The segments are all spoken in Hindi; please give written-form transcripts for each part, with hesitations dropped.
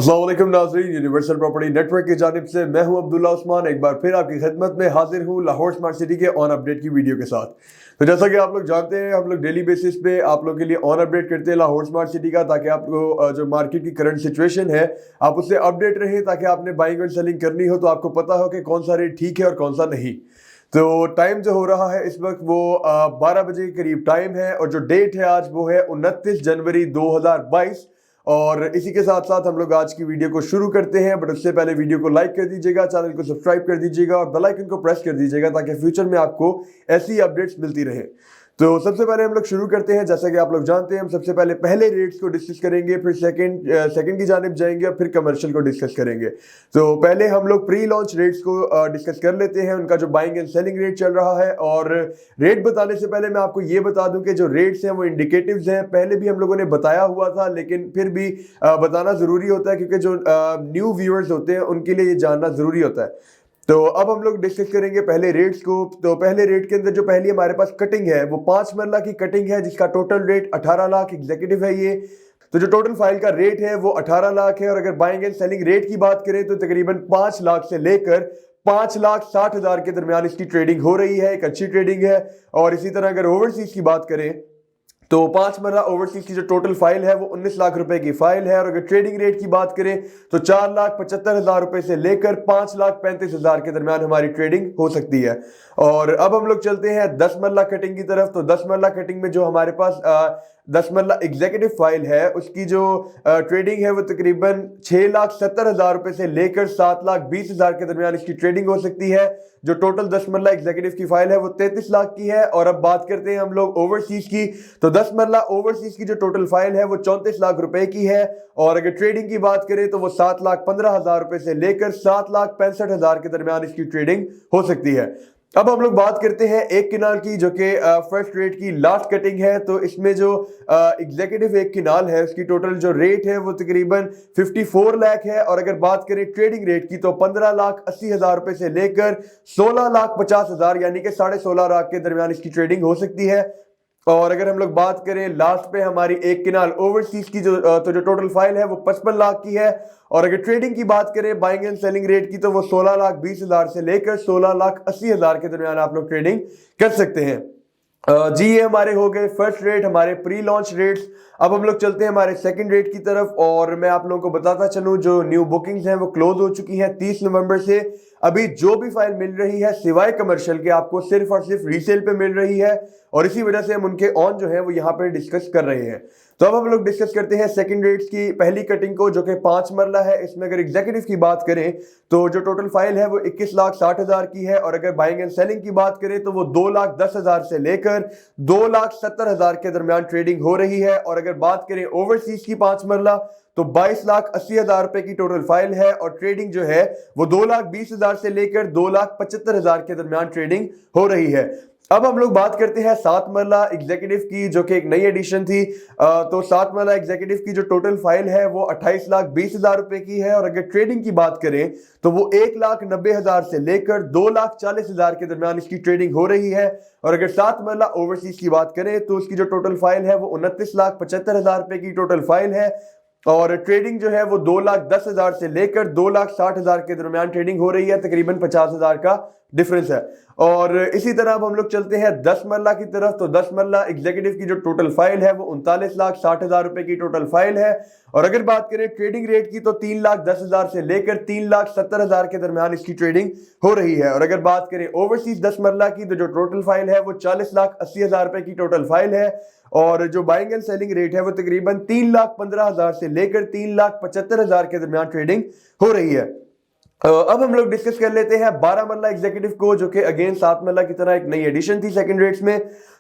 अस्सलाम वालेकुम नाज़रीन, यूनिवर्सल प्रॉपर्टी नेटवर्क की जानिब से मैं हूं अब्दुल्ला उस्मान एक बार फिर आपकी खिदमत में हाजिर हूं लाहौर स्मार्ट सिटी के ऑन अपडेट की वीडियो के साथ। तो जैसा कि आप लोग जानते हैं, हम लोग डेली बेसिस पे आप लोग के लिए ऑन अपडेट करते हैं लाहौर स्मार्ट सिटी का, ताकि आपको जो मार्केट की करंट सिचुएशन है आप उससे अपडेट रहें, ताकि आपने बाइंग और सेलिंग करनी हो तो आपको पता हो कि कौन सा रेट ठीक है और कौन सा नहीं। तो टाइम जो हो रहा है इस वक्त वो 12 बजे के करीब टाइम है, और जो डेट है आज वो है 29 जनवरी 2022। और इसी के साथ साथ हम लोग आज की वीडियो को शुरू करते हैं, बट उससे पहले वीडियो को लाइक कर दीजिएगा, चैनल को सब्सक्राइब कर दीजिएगा और बेल आइकन को प्रेस कर दीजिएगा, ताकि फ्यूचर में आपको ऐसी अपडेट्स मिलती रहे। तो सबसे पहले हम लोग शुरू करते हैं। जैसा कि आप लोग जानते हैं, हम सबसे पहले रेट्स को डिस्कस करेंगे, फिर सेकंड की जानिब जाएंगे और फिर कमर्शियल को डिस्कस करेंगे। तो पहले हम लोग प्री लॉन्च रेट्स को डिस्कस कर लेते हैं, उनका जो बाइंग एंड सेलिंग रेट चल रहा है। और रेट बताने से पहले मैं आपको ये बता दूं कि जो रेट्स हैं वो इंडिकेटिव्स हैं, पहले भी हम लोगों ने बताया हुआ था, लेकिन फिर भी बताना ज़रूरी होता है, क्योंकि जो न्यू व्यूअर्स होते हैं उनके लिए ये जानना ज़रूरी होता है। तो अब हम लोग डिस्कस करेंगे पहले रेट्स को। तो पहले रेट के अंदर जो पहली हमारे पास कटिंग है वो 5 मरला की कटिंग है, जिसका टोटल रेट 18 लाख एग्जीक्यूटिव है ये। तो जो टोटल फाइल का रेट है वो 18 लाख है। और अगर बाइंग एंड सेलिंग रेट की बात करें तो तकरीबन 5 लाख से लेकर 5,60,000 के दरमियान इसकी ट्रेडिंग हो रही है, एक अच्छी ट्रेडिंग है। और इसी तरह अगर ओवरसीज की बात करें तो 5 मरला ओवरसीज की जो टोटल फाइल है वो 19 लाख रुपए की फाइल है। और अगर ट्रेडिंग रेट की बात करें तो 4,75,000 रुपए से लेकर 5,35,000 के दरमियान हमारी ट्रेडिंग हो सकती है। और अब हम लोग चलते हैं 10 मरला कटिंग की तरफ। तो 10 मरला कटिंग में जो हमारे पास 10 मरला एग्जीक्यूटिव फाइल है उसकी जो ट्रेडिंग है वो तकरीबन 6,70,000 रुपए से लेकर 7,20,000 के दरमियान इसकी ट्रेडिंग हो सकती है। जो टोटल 10 मरला एग्जीक्यूटिव की फाइल है वो 33 लाख की है। और अब बात करते हैं हम लोग ओवरसीज की। तो 10 मरला ओवरसीज की जो टोटल फाइल है वो 34 लाख रुपए की है। और अगर ट्रेडिंग की बात करें तो वो 7,15,000 रुपए से लेकर 7,65,000 के दरमियान इसकी ट्रेडिंग हो सकती है। अब हम लोग बात करते हैं एक किनाल की, जो कि फर्स्ट रेट की लास्ट कटिंग है। तो इसमें जो एग्जीक्यूटिव एक किनाल है उसकी टोटल जो रेट है वो तकरीबन 54 लाख है। और अगर बात करें ट्रेडिंग रेट की तो 15,80,000 रुपए से लेकर 16,50,000 यानी कि 16.5 लाख के दरमियान इसकी ट्रेडिंग हो सकती है। और अगर हम लोग बात करें लास्ट पे हमारी एक किनाल ओवरसीज की जो टोटल फाइल है वो 55 लाख की है। और अगर ट्रेडिंग की बात करें बाइंग एंड सेलिंग रेट की तो वो 16,20,000 से लेकर 16,80,000 के दरमियान आप लोग ट्रेडिंग कर सकते हैं। जी ये हमारे हो गए फर्स्ट रेट, हमारे प्री लॉन्च रेट्स। अब हम लोग चलते हैं हमारे सेकंड रेट की तरफ। और मैं आप लोगों को बताता चलूं, जो न्यू बुकिंग्स हैं वो क्लोज हो चुकी हैं 30 नवंबर से। अभी जो भी फाइल मिल रही है सिवाय कमर्शियल के आपको सिर्फ और सिर्फ रीसेल पे मिल रही है, और इसी वजह से हम उनके ऑन जो है वो यहाँ पे डिस्कस कर रहे हैं। तो अब हम लोग डिस्कस करते हैं सेकंड रेट्स की पहली कटिंग को, जो कि 5 मरला है। इसमें अगर एग्जीक्यूटिव की बात करें तो जो टोटल फाइल है वो 21,60,000 की है। और अगर बाइंग एंड सेलिंग की बात करें तो वो 2,10,000 से लेकर 2,70,000 के दरमियान ट्रेडिंग हो रही है। और अगर बात करें ओवरसीज की 5 मरला तो 22,80,000 रुपए की टोटल फाइल है, और ट्रेडिंग जो है वो 2,20,000 से लेकर 2,75,000 के दरमियान ट्रेडिंग हो रही है। अब हम लोग बात करते हैं 7 मरला एग्जीक्यूटिव की, जो कि एक नई एडिशन थी। तो 7 मरला एग्जीक्यूटिव की जो टोटल फाइल है वो 28,20,000 रुपए की है। और अगर ट्रेडिंग की बात करें तो वो 1,90,000 से लेकर 2,40,000 के दरमियान इसकी ट्रेडिंग हो रही है। और अगर 7 मरला ओवरसीज की बात करें तो उसकी जो टोटल फाइल है वो 29,75,000 रुपए की टोटल फाइल है। और ट्रेडिंग जो है वो 2,10,000 से लेकर 2,60,000 के दरमियान ट्रेडिंग हो रही है, तकरीबन 50,000 का डिफरेंस है। और इसी तरह अब हम लोग चलते हैं 10 मरला की तरफ। तो 10 मरला एग्जीक्यूटिव की जो टोटल फाइल है वो 39,60,000 रुपए की टोटल फाइल है। और अगर बात करें ट्रेडिंग रेट की तो 3,10,000 से लेकर 3,70,000 के दरमियान इसकी ट्रेडिंग हो रही है। और अगर बात करें ओवरसीज 10 मरला की तो जो टोटल फाइल है वो 40,80,000 रुपए की टोटल फाइल है। और जो बाइंग एंड सेलिंग रेट है वो तकरीबन 3,15,000 से लेकर 3,75,000 के दरमियान ट्रेडिंग हो रही है। अब हम लोग डिस्कस कर लेते हैं 12 मरला एग्जीक्यूटिव को, जो कि अगेन 7 मरला की तरह एक नई एडिशन थी सेकंड रेट्स में।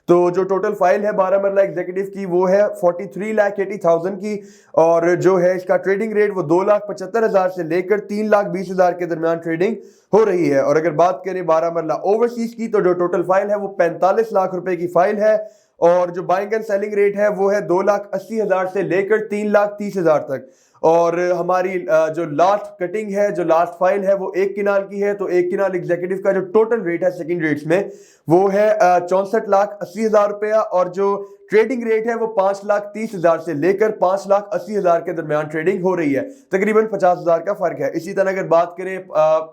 तो जो टोटल फाइल है 12 मरला एग्जीक्यूटिव की वो है 43,80,000 की। और जो है इसका ट्रेडिंग रेट वो 2,75,000 से लेकर 3,20,000 के दरमियान ट्रेडिंग हो रही है। और अगर बात करें 12 मरला ओवरसीज की तो जो टोटल फाइल है वो 45 लाख रुपए की फाइल है। और जो बाइंग एंड सेलिंग रेट है वो है 2,80,000 से लेकर 3,30,000 तक। और हमारी जो लास्ट कटिंग है, जो लास्ट फाइल है वो 1 किनाल की है। तो 1 किनाल एग्जीक्यूटिव का जो टोटल रेट है सेकंड रेट्स में वो है 64,80,000 रुपया, और जो ट्रेडिंग रेट है वो 5,30,000 से लेकर 5,80,000 के दरमियान ट्रेडिंग हो रही है, तकरीबन 50,000 का फर्क है। इसी तरह अगर बात करें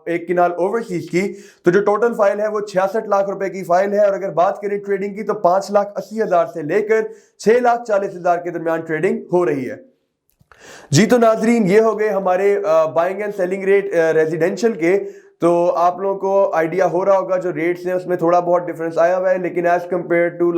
1 किनाल ओवरसीज की, तो जो टोटल फाइल है वो 66 लाख रुपए की फाइल है, और अगर बात करें ट्रेडिंग की तो 5,80,000 से लेकर 6,40,000 के दरमियान ट्रेडिंग हो रही है। जी तो नाजरीन, ये हो गए हमारे buying and selling rate residential के। तो आप लोगों को आइडिया हो रहा होगा जो रेट्स हैं उसमें थोड़ा बहुत डिफरेंस आया हुआ है, लेकिन एज कंपेयर टू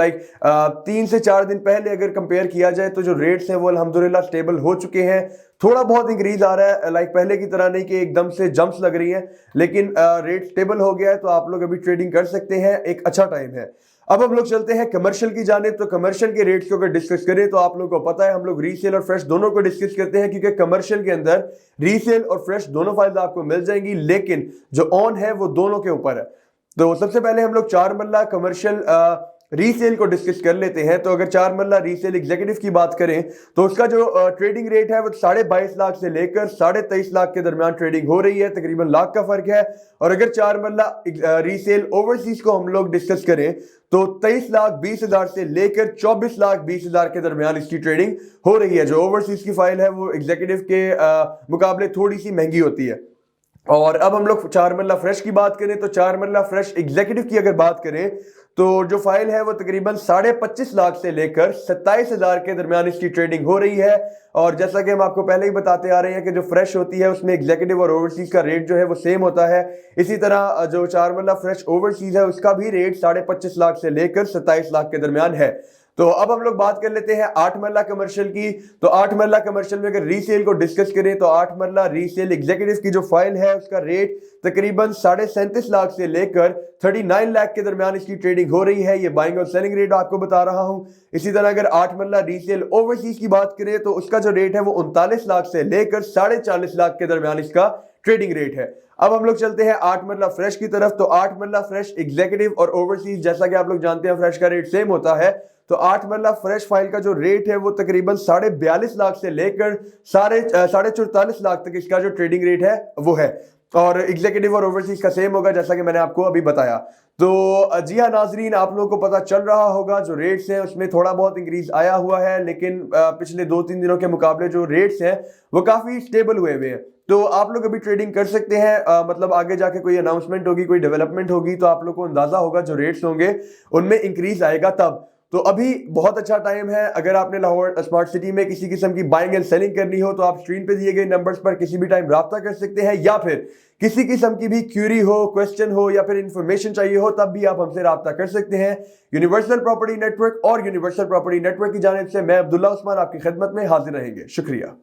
3 से 4 दिन पहले अगर कंपेयर किया जाए तो जो रेट्स हैं वो अल्हम्दुलिल्लाह स्टेबल हो चुके हैं। थोड़ा बहुत इंक्रीज आ रहा है, पहले की तरह नहीं कि एकदम से जंप्स लग रही हैं, लेकिन रेट स्टेबल हो गया है, तो आप लोग अभी ट्रेडिंग कर सकते हैं, एक अच्छा टाइम है। अब हम लोग चलते हैं कमर्शियल की जानिब। तो कमर्शियल के रेट्स को अगर डिस्कस करें तो आप लोगों को पता है हम लोग रीसेल और फ्रेश दोनों को डिस्कस करते हैं, क्योंकि कमर्शियल के अंदर रीसेल और फ्रेश दोनों फाइल्स आपको मिल जाएंगी, लेकिन जो ऑन है वो दोनों के ऊपर है। तो सबसे पहले हम लोग 4 मरला कमर्शियल रीसेल को डिस्कस कर लेते हैं। तो अगर 4 मरला रीसेल एग्जीक्यूटिव की बात करें तो उसका जो ट्रेडिंग रेट है वो 22.5 लाख से लेकर 23.5 लाख के दरमियान ट्रेडिंग हो रही है, तकरीबन लाख का फर्क है। और अगर 4 मरला रीसेल ओवरसीज को हम लोग डिस्कस करें तो 23,20,000 से लेकर 24,20,000 के दरमियान इसकी ट्रेडिंग हो रही है। जो ओवरसीज की फाइल है वो एग्जीक्यूटिव के मुकाबले थोड़ी सी महंगी होती है। और अब हम लोग 4 मरला फ्रेश की बात करें तो 4 मरला फ्रेश एग्जीक्यूटिव की अगर बात करें तो जो फाइल है वो तकरीबन 25.5 लाख से लेकर 27,000 के दरमियान इसकी ट्रेडिंग हो रही है। और जैसा कि हम आपको पहले ही बताते आ रहे हैं कि जो फ्रेश होती है उसमें एग्जीक्यूटिव और ओवरसीज का रेट जो है वो सेम होता है। इसी तरह जो 4 मरला फ्रेश ओवरसीज है उसका भी रेट 25.5 लाख से लेकर 27 लाख के दरमियान है। तो अब हम लोग बात कर लेते हैं 8 मरला कमर्शियल की। तो 8 मरला कमर्शियल में अगर रीसेल को डिस्कस करें तो 8 मरला रीसेल एग्जीक्यूटिव की जो फाइल है उसका रेट तकरीबन 37.5 लाख से लेकर 39 लाख के दरमियान इसकी ट्रेडिंग हो रही है। ये बाइंग और सेलिंग रेट आपको बता रहा हूं। इसी तरह अगर 8 मरला रीसेल ओवरसीज की बात करें तो उसका जो रेट है वो 39 लाख से लेकर 40.5 लाख के दरमियान इसका ट्रेडिंग रेट है। अब हम लोग चलते हैं 8 मरला फ्रेश की तरफ। तो 8 मरला फ्रेश एग्जीक्यूटिव और ओवरसीज, जैसा कि आप लोग जानते हैं फ्रेश का रेट सेम होता है। तो 8 मरला फ्रेश फाइल का जो रेट है वो तकरीबन 42.5 लाख से लेकर 44.5 लाख तक इसका जो ट्रेडिंग रेट है वो है। और एग्जीक्यूटिव और ओवरसीज का सेम होगा जैसा कि मैंने आपको अभी बताया। तो जी हाँ नाजरीन, आप लोगों को पता चल रहा होगा जो रेट्स हैं उसमें थोड़ा बहुत इंक्रीज आया हुआ है, लेकिन पिछले 2-3 दिनों के मुकाबले जो रेट्स हैं वो काफी स्टेबल हुए हुए हैं। तो आप लोग अभी ट्रेडिंग कर सकते हैं। मतलब आगे जाके कोई अनाउंसमेंट होगी, कोई डेवलपमेंट होगी तो आप लोग को अंदाजा होगा जो रेट्स होंगे उनमें इंक्रीज आएगा तब। तो अभी बहुत अच्छा टाइम है। अगर आपने लाहौर स्मार्ट सिटी में किसी किस्म की बाइंग एंड सेलिंग करनी हो तो आप स्क्रीन पे दिए गए नंबर्स पर किसी भी टाइम राब्ता कर सकते हैं, या फिर किसी किस्म की भी क्यूरी हो, क्वेश्चन हो या फिर इंफॉर्मेशन चाहिए हो तब भी आप हमसे राब्ता कर सकते हैं। यूनिवर्सल प्रॉपर्टी नेटवर्क और यूनिवर्सल प्रॉपर्टी नेटवर्क की जानिब से मैं अब्दुल्ला उस्मान आपकी खिदमत में हाजिर रहेंगे। शुक्रिया।